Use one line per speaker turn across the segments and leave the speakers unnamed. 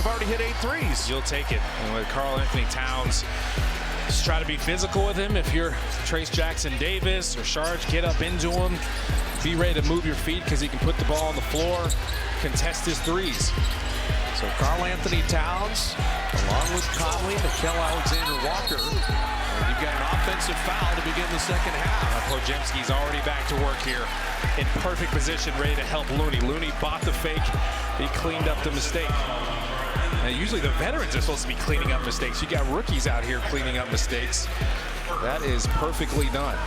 already hit 8 threes.
You'll take it. And with Karl Anthony Towns, just try to be physical with him. If you're Trace Jackson Davis or Sharge, get up into him. Be ready to move your feet because he can put the ball on the floor, contest his threes.
So Karl Anthony Towns, along with Conley, Nickeil Alexander-Walker. And you've got an offensive foul to begin the second half.
Podziemski's already back to work here in perfect position, ready to help Looney. Looney bought the fake. He cleaned up the mistake. Now, usually the veterans are supposed to be cleaning up mistakes. You got rookies out here cleaning up mistakes. That is perfectly done.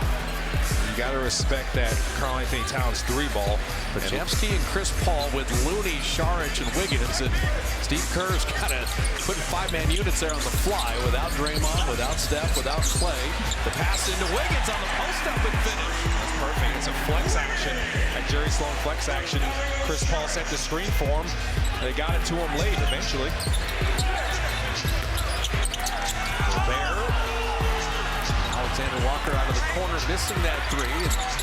You got to respect that Karl Anthony Towns 3-ball.
Podziemski and Chris Paul with Looney, Saric, and Wiggins. And Steve Kerr's got to put 5-man units there on the fly without Draymond, without Steph, without Clay. The pass into Wiggins on the post-up and finish.
That's perfect. It's a flex action. At Jerry Sloan flex action. Chris Paul set the screen for him. They got it to him late eventually.
Alexander Walker out of the corner, missing that three.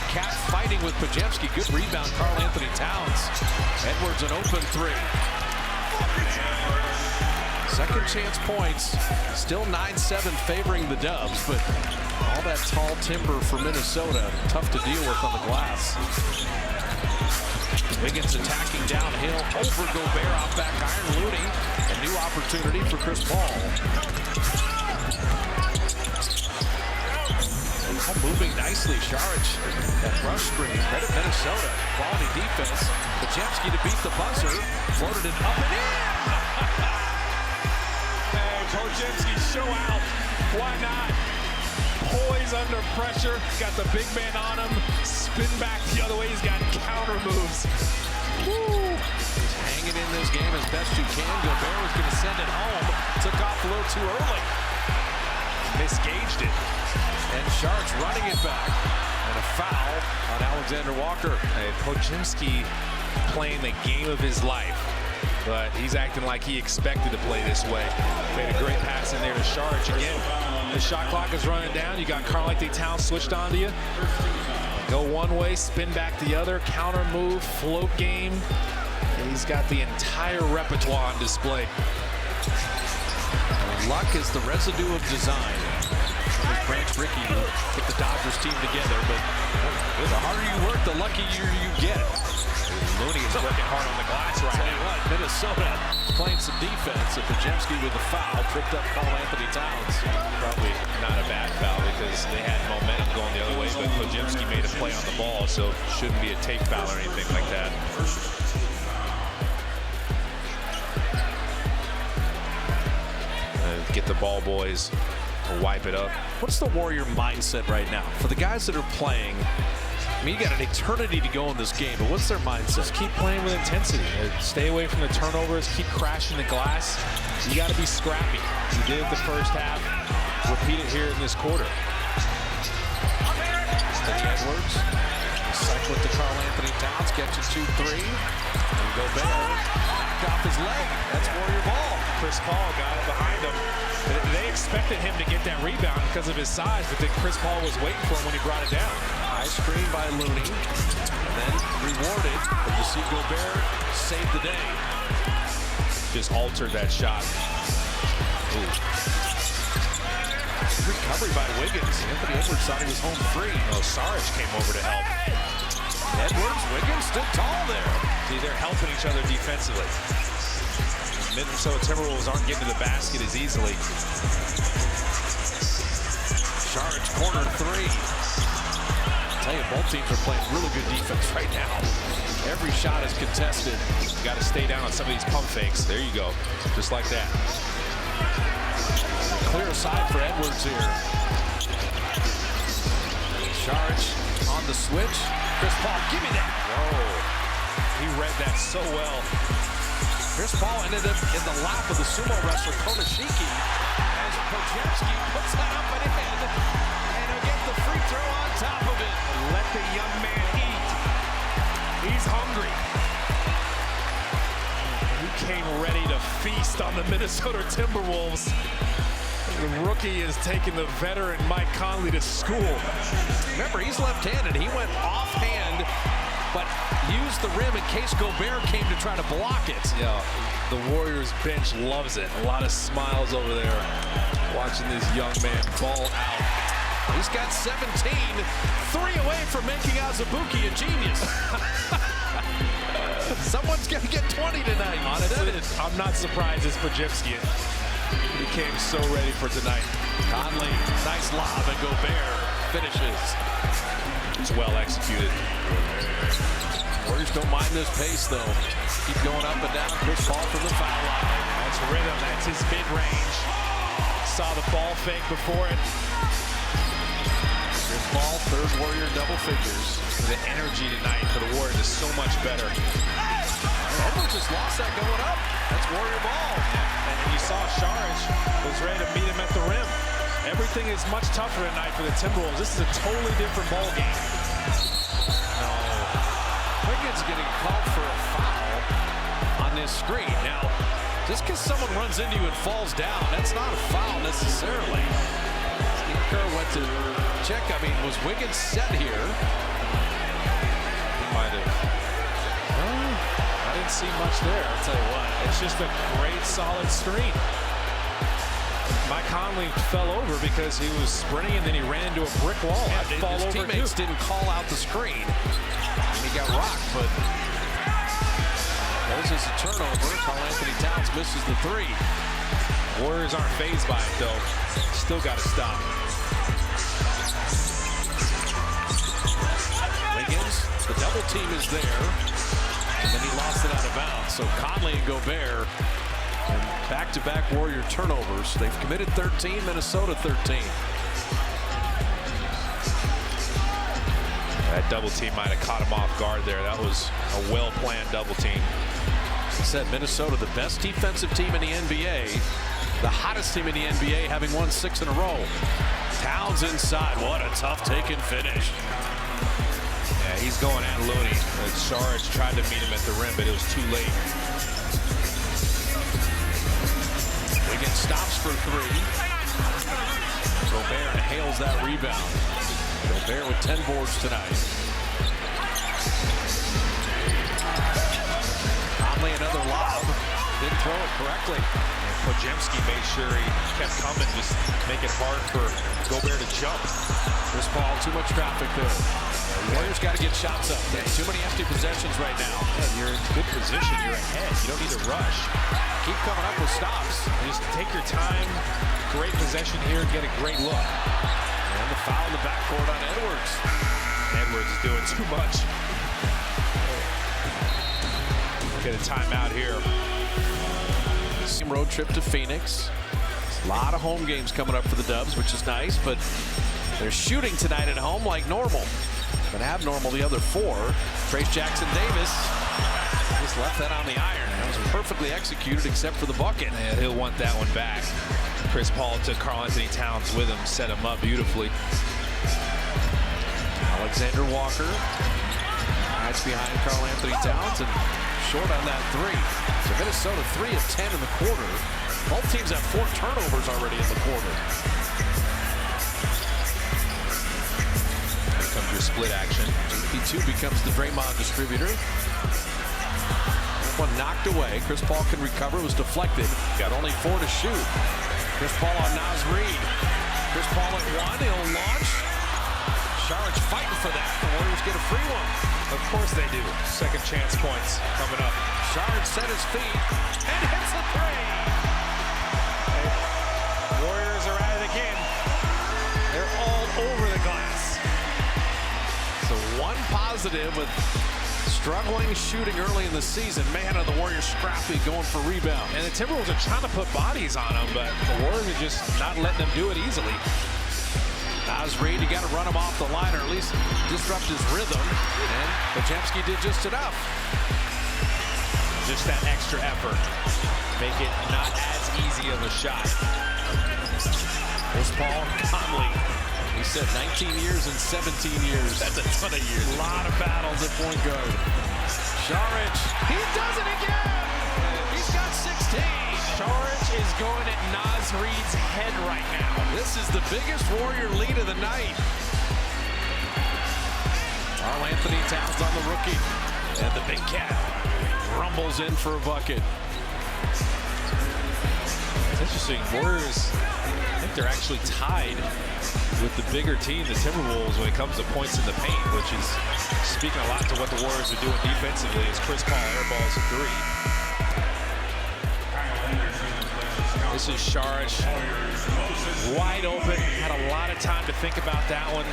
Cat fighting with Podziemski. Good rebound, Karl Anthony Towns. Edwards an open three. Second chance points. Still 9-7 favoring the Dubs, but all that tall timber for Minnesota. Tough to deal with on the glass. Wiggins attacking downhill over Gobert off back iron. Looney. A new opportunity for Chris Paul. Moving nicely, Saric. That rush screen, credit Minnesota. Quality defense. Podziemski to beat the buzzer. Floated it up and in!
Hey, Podziemski, show out. Why not? Poise under pressure. Got the big man on him. Spin back the other way. He's got counter moves.
Woo! Hanging in this game as best you can. Gobert was going to send it home. Took off a little too early.
Misgauged it.
And Sharks running it back. And a foul on Alexander Walker.
Hey, Podziemski playing the game of his life. But he's acting like he expected to play this way. Made a great pass in there to Sharge. Again, the shot clock is running down. You got Karl Anthony Towns switched onto you. Go one way, spin back the other, counter move, float game. And he's got the entire repertoire on display.
Luck is the residue of design. Branch Rickey will put the Dodgers team together, but the harder you work, the luckier you get.
Looney is working hard on the glass right now.
What, Minnesota playing some defense. And Podziemski with the foul, tripped up Karl Anthony Towns.
Probably not a bad foul because they had momentum going the other way, but Podziemski made a play on the ball, so shouldn't be a take foul or anything like that. Get the ball boys to wipe it up.
What's the Warrior mindset right now? For the guys that are playing, I mean, you got an eternity to go in this game, but what's their mindset?
Just keep playing with intensity. Stay away from the turnovers. Keep crashing the glass. You got to be scrappy. You did it the first half. Repeat it here in this quarter.
Edwards. Cycle it to Karl Anthony Towns. Catches 2-3. And Gobert knocked off his leg. That's Warrior ball.
Chris Paul got it behind him. They expected him to get that rebound because of his size, but then Chris Paul was waiting for him when he brought it down.
High screen by Looney. And then rewarded. But you see Gobert save the day.
Just altered that shot. Ooh.
Recovery by Wiggins. Anthony Edwards thought he was home free.
Oh, Saric came over to help.
Edwards, Wiggins stood tall there.
See, they're helping each other defensively. Minnesota Timberwolves aren't getting to the basket as easily.
Saric corner three. I'll tell you, both teams are playing really good defense right now. Every shot is contested.
You got to stay down on some of these pump fakes. There you go. Just like that.
Clear side for Edwards here. Saric on the switch. Chris Paul, give me that.
Whoa. He read that so well.
Chris Paul ended up in the lap of the sumo wrestler Konishiki as Podziemski puts that up and in. And he'll get the free throw on top of it.
Let the young man eat. He's hungry. He came ready to feast on the Minnesota Timberwolves. The rookie is taking the veteran Mike Conley to school.
Remember, he's left-handed. He went offhand, but used the rim in case Gobert came to try to block it.
Yeah, the Warriors bench loves it. A lot of smiles over there watching this young man ball out.
He's got 17, 3 away from making Azubuike a genius. Someone's going to get 20 tonight.
Honestly, I'm not surprised it's Podziemski. He came so ready for tonight.
Conley, nice lob, and Gobert finishes.
It's well executed.
Warriors don't mind this pace, though. Keep going up and down. Chris Paul from the foul line.
That's rhythm. That's his mid-range. Saw the ball fake before it.
Chris Paul, third Warrior double figures.
The energy tonight for the Warriors is so much better.
Edwards just lost that going up. That's Warrior ball.
And you saw Saric was ready to meet him at the rim. Everything is much tougher tonight for the Timberwolves. This is a totally different ball game.
No. Wiggins getting called for a foul on this screen. Now, just because someone runs into you and falls down, that's not a foul necessarily. Steve Kerr went to check. I mean, was Wiggins set here?
He might have. I didn't see much there. I'll tell you what. It's just a great, solid screen. Mike Conley fell over because he was sprinting and then he ran into a brick wall.
Yeah, his teammates didn't call out the screen. And he got rocked, but there's just a turnover. Karl-Anthony Towns misses the 3.
Warriors aren't fazed by it, though. Still got to stop.
Wiggins, the double team is there. And then he lost it out of bounds. So Conley and Gobert, and back-to-back Warrior turnovers. They've committed 13, Minnesota 13.
That double team might have caught him off guard there. That was a well-planned double team.
I said Minnesota, the best defensive team in the NBA, the hottest team in the NBA, having won 6 in a row. Towns inside. What a tough take and finish.
Yeah, he's going at Looney. Saric tried to meet him at the rim, but it was too late.
Wiggins stops for 3. Gobert hails that rebound. Gobert with 10 boards tonight. Conley another lob. Didn't throw it correctly.
Podziemski made sure he kept coming, just make it hard for Gobert to jump.
Chris Paul, too much traffic there. The Warriors got to get shots up. There's too many empty possessions right now.
Yeah, you're in good position. You're ahead. You don't need to rush.
Keep coming up with stops.
Just take your time. Great possession here and get a great look.
And the foul in the backcourt on Edwards.
Edwards is doing too much. Get a timeout here.
Road trip to Phoenix. A lot of home games coming up for the Dubs, which is nice, but they're shooting tonight at home like normal. But abnormal the other 4. Trace Jackson Davis just left that on the iron. That was perfectly executed except for the bucket.
And he'll want that one back. Chris Paul took Karl-Anthony Towns with him, set him up beautifully.
Alexander Walker hides behind Karl-Anthony Towns and short on that 3. So Minnesota 3 of 10 in the quarter. Both teams have 4 turnovers already in the quarter.
Here comes your split action.
P2 becomes the Draymond distributor. One knocked away. Chris Paul can recover. It was deflected. Got only 4 to shoot. Chris Paul on Naz Reid. Chris Paul at 1. He'll launch. Saric fighting for that. The Warriors get a free one.
Of course they do. Second chance points coming up.
Saric set his feet and hits a 3.
Warriors are at it again. They're all over the glass.
So one positive with struggling shooting early in the season. Man, are the Warriors scrappy going for rebounds.
And the Timberwolves are trying to put bodies on them, but the Warriors are just not letting them do it easily.
Naz Reid, you got to run him off the line or at least disrupt his rhythm. And Podziemski did just enough.
Just that extra effort. Make it not as easy of a shot.
Chris Paul, Conley. He said 19 years and 17 years. That's a ton of years. A lot of battles at point guard. Saric, he does it again. He's got 16.
Saric is going at Naz Reid's head right now.
This is the biggest Warrior lead of the night. Karl Anthony Towns on the rookie. And the big cat rumbles in for a bucket.
It's interesting. Warriors, I think they're actually tied with the bigger team, the Timberwolves, when it comes to points in the paint, which is speaking a lot to what the Warriors are doing defensively as Chris Paul airballs a three. This is Saric, wide open, had a lot of time to think about that one.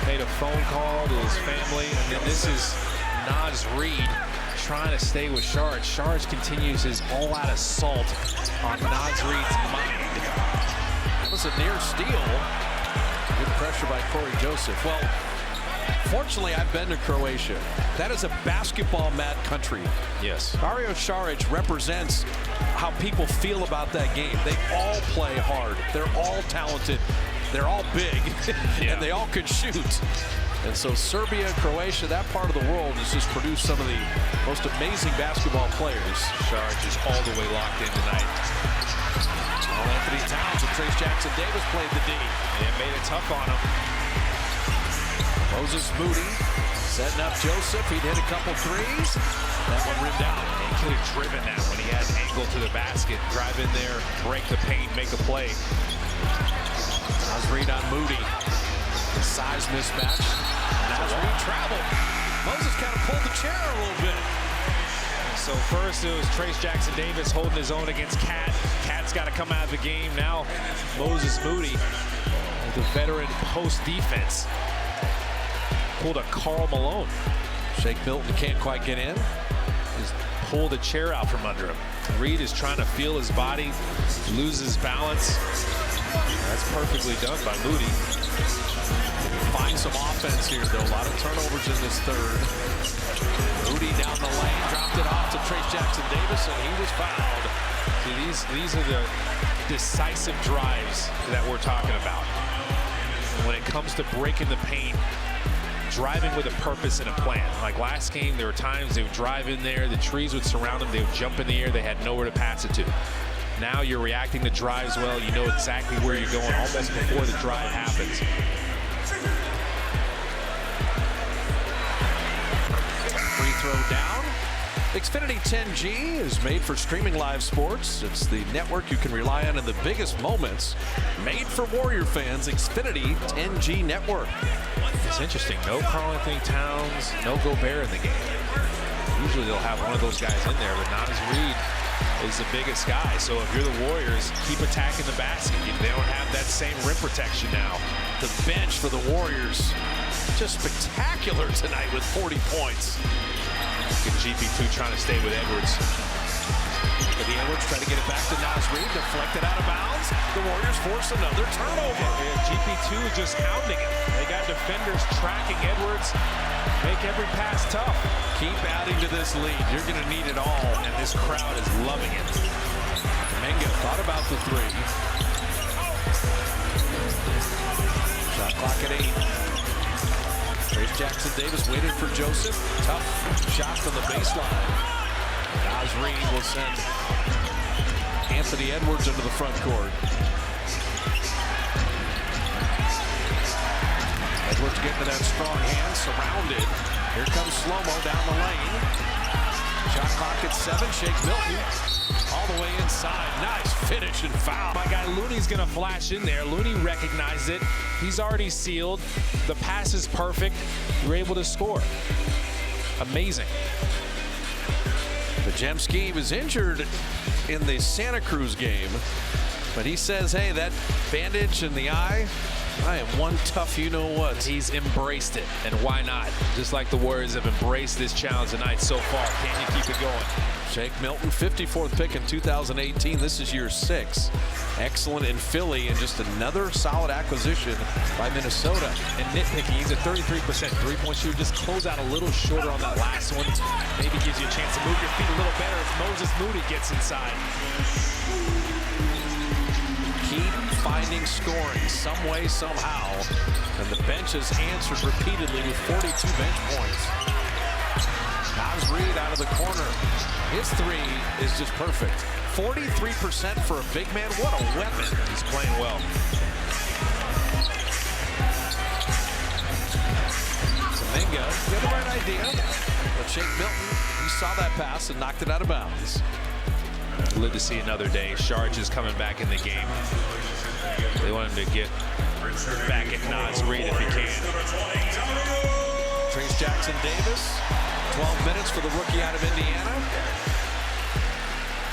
Made a phone call to his family, and then this is Naz Reid trying to stay with Saric. Saric continues his all-out assault on Naz Reid's mind.
That was a near steal. Good pressure by Corey Joseph. Well, fortunately, I've been to Croatia. That is a basketball-mad country.
Yes.
Dario Saric represents how people feel about that game. They all play hard. They're all talented. They're all big, and they all can shoot. And so Serbia, Croatia, that part of the world has just produced some of the most amazing basketball players.
Saric is all the way locked in tonight.
Karl Anthony Towns and Trace Jackson Davis played the D.
And made it tough on him.
Moses Moody setting up Joseph. He'd hit a couple threes. That one rimmed out.
He could have driven that when he had an angle to the basket. Drive in there, break the paint, make a play.
Naz Reid on Moody. The size mismatch. Naz Reid traveled. Moses kind of pulled the chair a little bit.
So first it was Trace Jackson Davis holding his own against Cat. Cat's got to come out of the game. Now Moses Moody, the veteran post defense, pulled a Karl Malone.
Shake Milton can't quite get in.
Just pulled a chair out from under him. Reid is trying to feel his body, loses balance. That's perfectly done by Moody.
Find some offense here, though. A lot of turnovers in this third. Moody down the lane, dropped it off to Trace Jackson Davis, and he was fouled.
See, these are the decisive drives that we're talking about. When it comes to breaking the paint, driving with a purpose and a plan. Like last game, there were times they would drive in there, the trees would surround them, they would jump in the air, they had nowhere to pass it to. Now you're reacting to drives well, you know exactly where you're going almost before the drive happens.
Free throw down. Xfinity 10G is made for streaming live sports. It's the network you can rely on in the biggest moments. Made for Warrior fans, Xfinity 10G network.
It's interesting, no Karl Anthony Towns, no Gobert in the game. Usually they'll have one of those guys in there, but Naz Reid is the biggest guy. So if you're the Warriors, keep attacking the basket. They don't have that same rim protection now.
The bench for the Warriors, just spectacular tonight with 40 points.
Good GP2 trying to stay with Edwards.
But the Edwards try to get it back to Naz Reid, deflected out of bounds. The Warriors force another turnover.
Yeah, GP2 is just hounding it. They got defenders tracking Edwards. Make every pass tough.
Keep adding to this lead. You're going to need it all,
and this crowd is loving it.
Menga thought about the three. Shot clock at 8. Trace Jackson Davis waited for Joseph. Tough shot from the baseline. Naz Reid will send Anthony Edwards into the front court. Edwards getting to that strong hand, surrounded. Here comes slow-mo down the lane. Shot clock at 7. Shake Milton all the way inside. Nice finish and foul.
My guy Looney's gonna flash in there. Looney recognized it. He's already sealed. The pass is perfect. You're able to score. Amazing.
Pajemski was injured in the Santa Cruz game, but he says, hey, that bandage in the eye, I am one tough you-know-what.
He's embraced it, and why not? Just like the Warriors have embraced this challenge tonight so far. Can you keep it going?
Shake Milton, 54th pick in 2018. This is year 6. Excellent in Philly, and just another solid acquisition by Minnesota.
And nitpicking, he's a 33% three-point shooter. Just close out a little shorter on that last one. Maybe gives you a chance to move your feet a little better as Moses Moody gets inside.
Keep finding scoring some way, somehow. And the bench has answered repeatedly with 42 bench points. Naz Reid out of the corner. His three is just perfect. 43% for a big man. What a weapon.
He's playing well.
Kuminga, he had the right idea. But Shake Milton, he saw that pass and knocked it out of bounds.
Live to see another day. Sharge is coming back in the game. They want him to get back at Nas Reed if he can.
Trace Jackson Davis, 12 minutes for the rookie out of Indiana.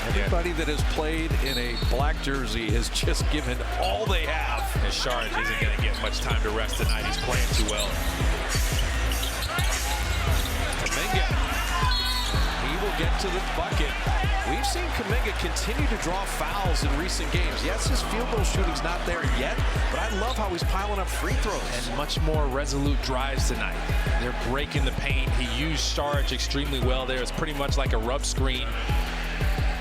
Everybody that has played in a black jersey has just given all they have.
And Sharge isn't going to get much time to rest tonight. He's playing too well.
Kuminga, he will get to the bucket. We've seen Kuminga continue to draw fouls in recent games. Yes, his field goal shooting's not there yet, but I love how he's piling up free throws.
And much more resolute drives tonight. They're breaking the paint. He used Sharge extremely well there. It's pretty much like a rub screen.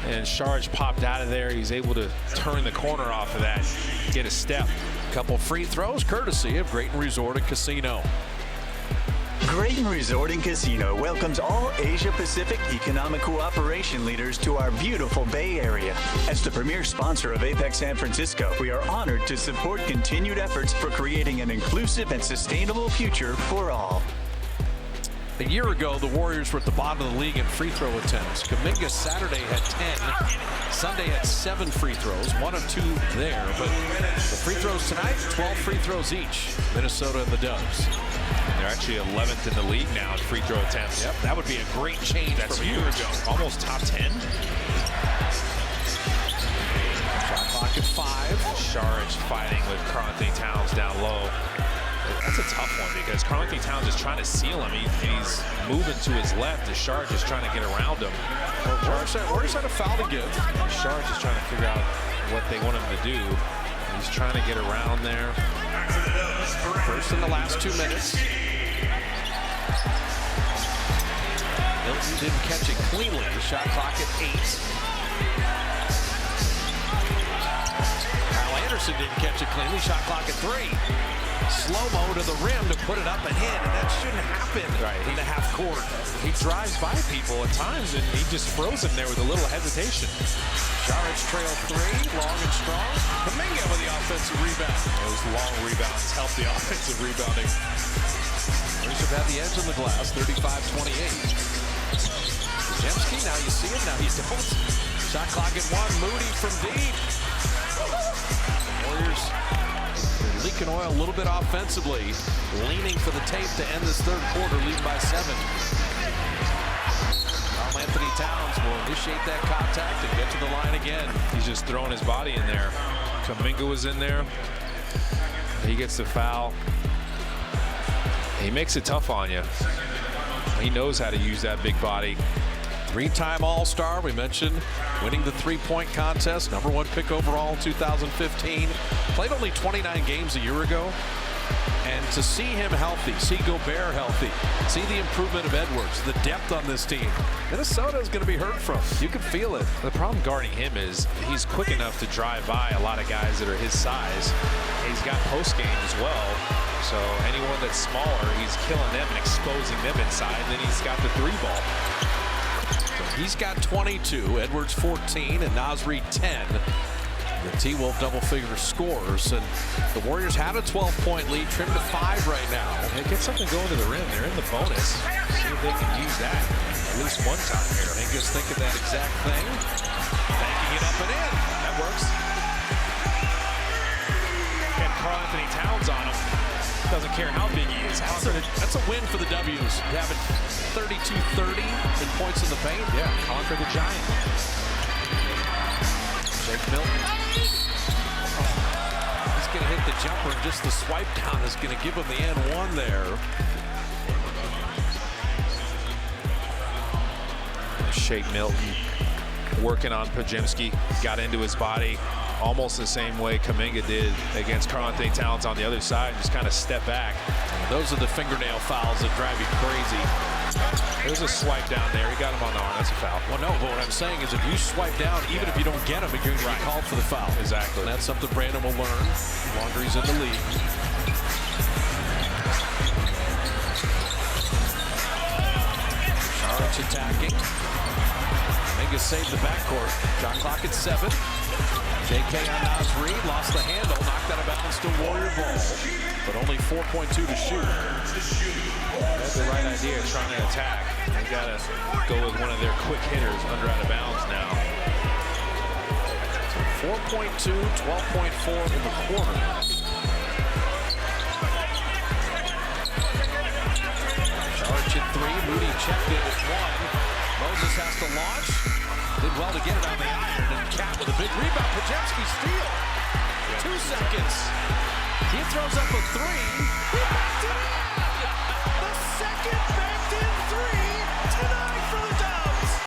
And Sharge popped out of there. He's able to turn the corner off of that, get a step.
Couple free throws courtesy of Grayton Resort and Casino.
Grayton Resort and Casino welcomes all Asia-Pacific economic cooperation leaders to our beautiful Bay Area. As the premier sponsor of Apex San Francisco, we are honored to support continued efforts for creating an inclusive and sustainable future for all.
A year ago, the Warriors were at the bottom of the league in free throw attempts. Kuminga Saturday had 10. Sunday had 7 free throws, 1 of 2 there. But the free throws tonight, 12 free throws each. Minnesota and the Dubs.
They're actually 11th in the league now in free throw attempts.
Yep, that would be a great change.
That's
from a
year
year
ago. Almost top 10.
Shot clock at 5.
Sharge fighting with Karl-Anthony Towns down low. That's a tough one because Karl-Anthony Towns is trying to seal him. He's moving to his left. The Sharge is trying to get around him.
Warriors had a foul to give.
Sharge is trying to figure out what they want him to do. He's trying to get around there.
First in the last 2 minutes. Milton didn't catch it cleanly. The shot clock at 8. Kyle Anderson didn't catch it cleanly. Shot clock at 3. Slow-mo to the rim to put it up and in, and that shouldn't happen in the half court.
He drives by people at times, and he just froze him there with a little hesitation.
Sharge trail 3, long and strong. Kuminga with the offensive rebound.
Those long rebounds help the offensive rebounding.
Warriors have had the edge on the glass, 35-28. Jemski, now you see it, now you don't. Shot clock at 1, Moody from deep. Warriors leaking oil a little bit offensively, leaning for the tape to end this third quarter, leading by 7. Karl-Anthony Towns will initiate that contact and get to the line again.
He's just throwing his body in there. Kuminga was in there. He gets the foul. He makes it tough on you. He knows how to use that big body.
3-time All-Star, we mentioned, winning the three-point contest, #1 pick overall in 2015. Played only 29 games a year ago. And to see him healthy, see Gobert healthy, see the improvement of Edwards, the depth on this team, Minnesota is going to be hurt from. You can feel it.
The problem guarding him is he's quick enough to drive by a lot of guys that are his size. He's got post game as well. So anyone that's smaller, he's killing them and exposing them inside. And then he's got the 3 ball.
He's got 22, Edwards 14, and Nasri 10. The T-Wolf double-figure scores, and the Warriors had a 12-point lead, trimmed to 5 right now.
Hey, get something going to the rim. They're in the bonus. See if they can use that at least one time here.
Kuminga's thinking that exact thing. Banking it up and in. That works.
And Karl-Anthony Towns on him. Doesn't care how big he is.
That's a win for the W's. Having 32-30 in points in the paint.
Yeah, conquer the giant.
Shake Milton. He's going to hit the jumper, and just the swipe down is going to give him the N1 there.
Shake Milton working on Podziemski. Got into his body almost the same way Kuminga did against Karl-Anthony Towns on the other side. Just kind of step back.
Those are the fingernail fouls that drive you crazy.
There's a swipe down there. He got him on the arm. That's a foul.
Well, no, but what I'm saying is if you swipe down, even if you don't get him, you're going to be called for the foul.
Exactly.
And that's something Brandon will learn the longer he's in the league. Charge attacking. Vegas saved the backcourt. Shot clock at 7. JK on Naz Reid, lost the handle, knocked out of bounds to Warrior ball, but only 4.2 to shoot.
That's the right idea, trying to attack. They got to go with one of their quick hitters under out of bounds now.
4.2, 12.4 in the quarter. Charge at 3, Moody checked it at 1. Moses has to launch. Did well to get it on the iron, and Cat with a big rebound. Pajewski steal. 2 seconds. He throws up a 3.